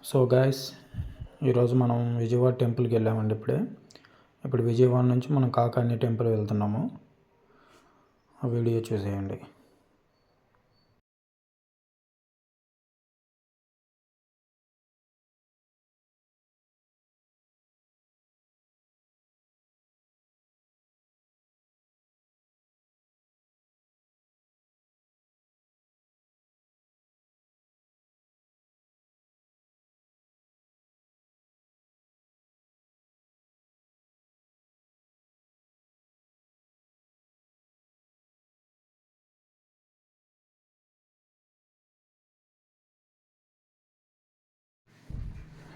So guys, ఈరోజు మనం విజయవాడ టెంపుల్కి వెళ్ళామండి. ఇప్పుడు విజయవాడ నుంచి మనం కాకాని టెంపుల్ వెళ్తున్నాము. ఆ వీడియో చూసేయండి.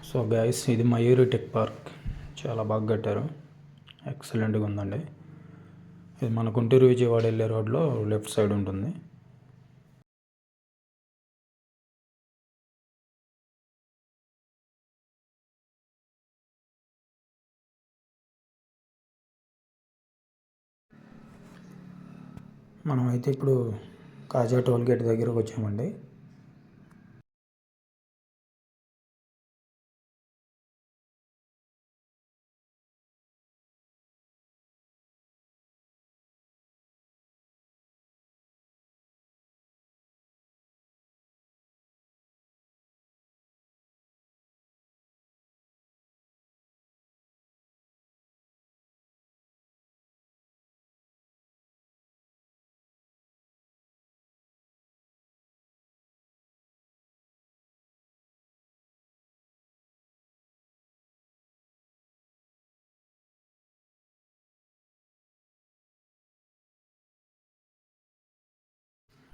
సో గాయస్, ఇది మయూరి టెక్ పార్క్. చాలా బాగా కట్టారు, ఎక్సలెంట్గా ఉందండి. ఇది మన గుంటూరు విజయవాడ వెళ్ళే రోడ్లో లెఫ్ట్ సైడ్ ఉంటుంది. మనమైతే ఇప్పుడు కాజా టోల్గేట్ దగ్గరకు వచ్చామండి.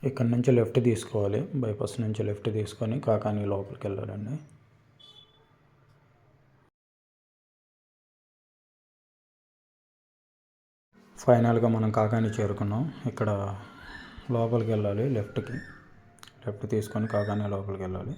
ఇక్కడ నుంచి లెఫ్ట్ తీసుకోవాలి. బైపాస్ నుంచి లెఫ్ట్ తీసుకొని కాకాని లోపలికి వెళ్ళాలండి. ఫైనల్గా మనం కాకాని చేరుకున్నాం. ఇక్కడ లోపలికి వెళ్ళాలి, లెఫ్ట్ తీసుకొని కాకాని లోపలికి వెళ్ళాలి.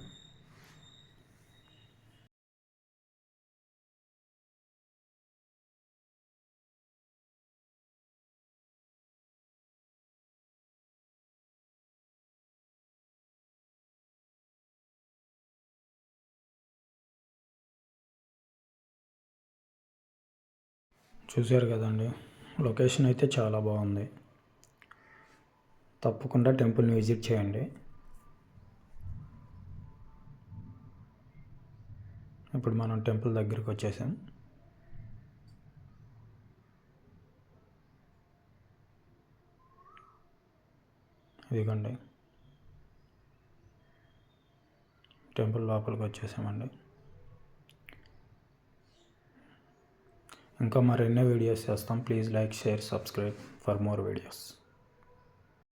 చూశారు కదండి, లొకేషన్ అయితే చాలా బాగుంది. తప్పకుండా టెంపుల్ని విజిట్ చేయండి. ఇప్పుడు మనం టెంపుల్ దగ్గరికి వచ్చేసాం. ఇదిగోండి, టెంపుల్ లోపలికి వచ్చేసామండి. ఇంకా మరెన్నో వీడియోస్ చేస్తాం. Please like, share, subscribe for more videos.